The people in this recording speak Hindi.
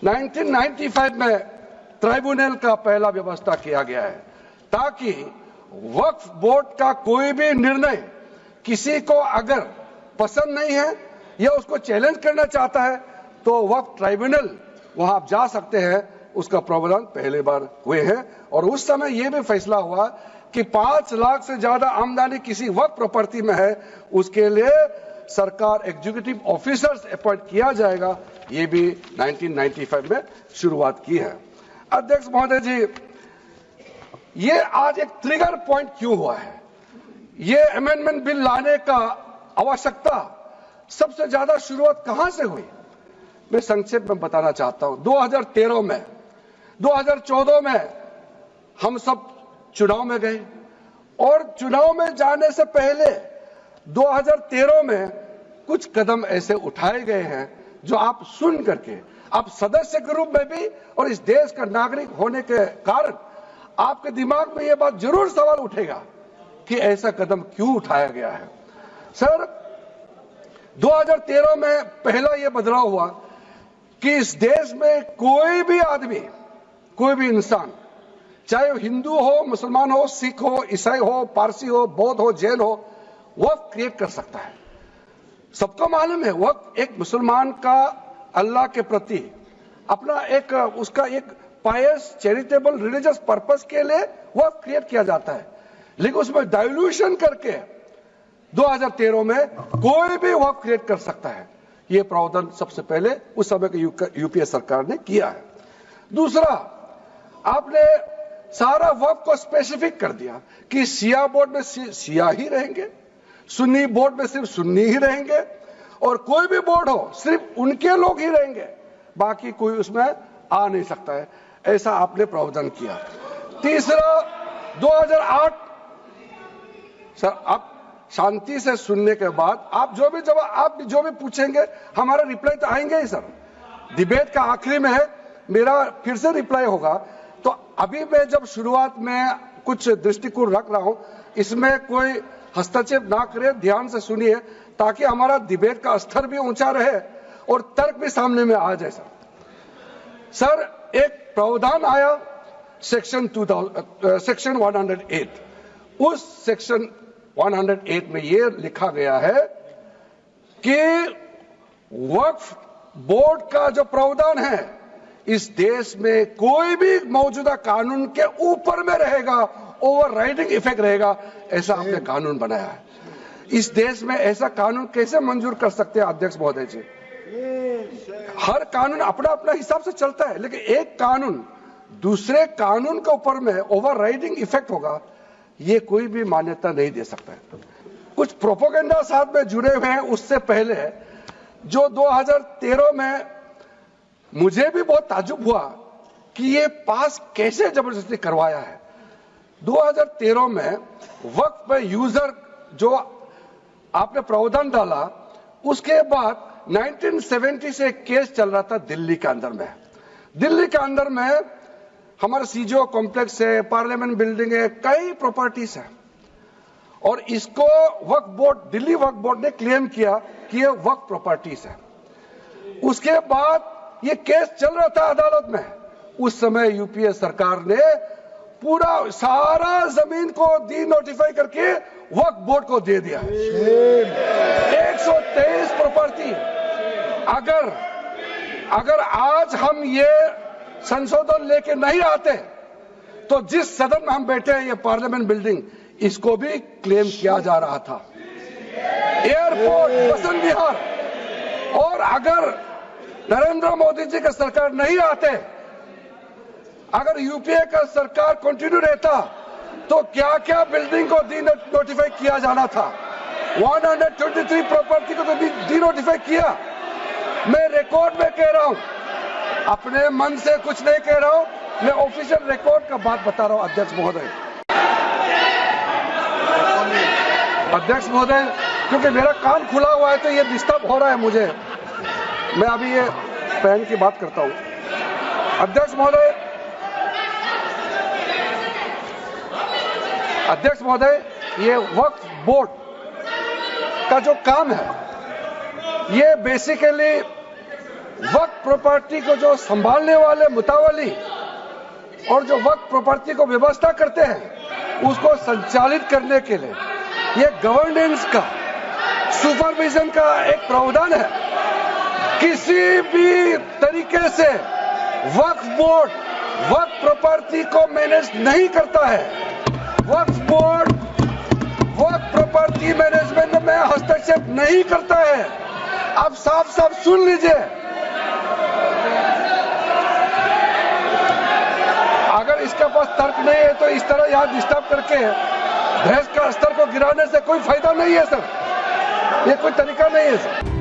1995 में ट्राइब्यूनल का पहला व्यवस्था किया गया है ताकि वक्फ बोर्ड का कोई भी निर्णय किसी को अगर पसंद नहीं है या उसको चैलेंज करना चाहता है तो वक्फ ट्राइब्यूनल वहां आप जा सकते हैं। उसका प्रावधान पहले बार हुए हैं और उस समय यह भी फैसला हुआ कि 5 लाख से ज्यादा आमदनी किसी वक्फ प्रॉपर्टी में है उसके लिए सरकार एग्जीक्यूटिव ऑफिसर्स अपॉइंट किया जाएगा। ये भी 1995 में शुरुआत की है। अध्यक्ष महोदय जी, ये आज एक ट्रिगर पॉइंट क्यों हुआ है? ये अमेंडमेंट बिल लाने का आवश्यकता सबसे ज्यादा शुरुआत कहां से हुई? मैं संक्षेप में बताना चाहता हूं। 2013 में 2014 में हम सब चुनाव में गए और चुनाव में जाने से पहले 2013 में कुछ कदम ऐसे उठाए गए हैं जो आप सुन करके आप सदस्य के रूप में भी और इस देश का नागरिक होने के कारण आपके दिमाग में यह बात जरूर सवाल उठेगा कि ऐसा कदम क्यों उठाया गया है। सर, 2013 में पहला यह बदलाव हुआ कि इस देश में कोई भी आदमी, कोई भी इंसान, चाहे वो हिंदू हो, मुसलमान हो, सिख हो, ईसाई हो, पारसी हो, बौद्ध हो, जैन हो, वक्फ क्रिएट कर सकता है। सबको मालूम है वक्फ एक मुसलमान का अल्लाह के प्रति अपना एक उसका एक पायस चैरिटेबल रिलीजियस पर्पस के लिए वक्फ क्रिएट किया जाता है, लेकिन उसमें डाइल्यूशन करके 2013 में कोई भी वक्फ क्रिएट कर सकता है। यह प्रावधान सबसे पहले उस समय की यूपीए सरकार ने किया है। दूसरा, आपने सारा वक्फ को स्पेसिफिक कर दिया कि शिया बोर्ड में शिया ही रहेंगे, सुन्नी बोर्ड में सिर्फ सुन्नी ही रहेंगे और कोई भी बोर्ड हो सिर्फ उनके लोग ही रहेंगे, बाकी कोई उसमें आ नहीं सकता है। ऐसा आपने प्रावधान किया। तीसरा, 2008, सर आप शांति से सुनने के बाद आप जो भी पूछेंगे हमारा रिप्लाई तो आएंगे ही। सर, डिबेट का आखिरी में है, मेरा फिर से रिप्लाई होगा। तो अभी मैं जब शुरुआत में कुछ दृष्टिकोण रख रहा हूं, इसमें कोई हस्तक्षेप ना करे, ध्यान से सुनिए ताकि हमारा डिबेट का स्तर भी ऊंचा रहे और तर्क भी सामने में आ जाए। सर, एक प्रावधान आया सेक्शन 108। उस सेक्शन 108 में यह लिखा गया है कि वक्फ बोर्ड का जो प्रावधान है इस देश में कोई भी मौजूदा कानून के ऊपर में रहेगा, ओवरराइडिंग इफेक्ट रहेगा। ऐसा आपने कानून बनाया है। इस देश में ऐसा कानून कैसे मंजूर कर सकते हैं अध्यक्ष महोदय जी? हर कानून अपना अपना हिसाब से चलता है, लेकिन एक कानून दूसरे कानून के ऊपर में ओवरराइडिंग इफेक्ट होगा, ये कोई भी मान्यता नहीं दे सकता है। कुछ प्रोपेगेंडा साथ में जुड़े हुए हैं। उससे पहले जो 2013 में मुझे भी बहुत ताज्जुब हुआ कि ये पास कैसे जबरदस्ती करवाया है। 2013 में वक्फ पे यूजर जो आपने प्रावधान डाला, उसके बाद 1970 से एक केस चल रहा था दिल्ली के अंदर में। दिल्ली के अंदर में हमारा सीजो कॉम्प्लेक्स है, पार्लियामेंट बिल्डिंग है, कई प्रॉपर्टीज है और इसको वक्फ बोर्ड, दिल्ली वक्फ बोर्ड ने क्लेम किया कि ये वक्फ प्रॉपर्टीज है। उसके बाद ये केस चल रहा था अदालत में। उस समय यूपीए सरकार ने पूरा सारा जमीन को डी नोटिफाई करके वक्फ बोर्ड को दे दिया। 123 प्रॉपर्टी। अगर आज हम ये संशोधन लेके नहीं आते तो जिस सदन में हम बैठे हैं, ये पार्लियामेंट बिल्डिंग, इसको भी क्लेम किया जा रहा था। एयरपोर्ट, बसंत विहार, और अगर नरेंद्र मोदी जी का सरकार नहीं आते, अगर यूपीए का सरकार कंटिन्यू रहता तो क्या क्या बिल्डिंग को डी नोटिफाई किया जाना था। 123 प्रॉपर्टी को तो डी नोटिफाई किया। मैं रिकॉर्ड में कह रहा हूं, अपने मन से कुछ नहीं कह रहा हूं, मैं ऑफिशियल रिकॉर्ड का बात बता रहा हूं। अध्यक्ष महोदय, क्योंकि मेरा कान खुला हुआ है तो ये डिस्टर्ब हो रहा है मुझे। मैं अभी ये पहन की बात करता हूं। अध्यक्ष महोदय, ये वक्फ बोर्ड का जो काम है, ये बेसिकली वक्फ प्रॉपर्टी को जो संभालने वाले मुतावली और जो वक्फ प्रॉपर्टी को व्यवस्था करते हैं उसको संचालित करने के लिए ये गवर्नेंस का, सुपरविजन का एक प्रावधान है। किसी भी तरीके से वक्फ बोर्ड वक्फ प्रॉपर्टी को मैनेज नहीं करता है। वक्फ बोर्ड वक्फ प्रॉपर्टी मैनेजमेंट में हस्तक्षेप नहीं करता है। आप साफ साफ सुन लीजिए, अगर इसके पास तर्क नहीं है तो इस तरह यहाँ डिस्टर्ब करके बहस का स्तर को गिराने से कोई फायदा नहीं है सर, ये कोई तरीका नहीं है सर।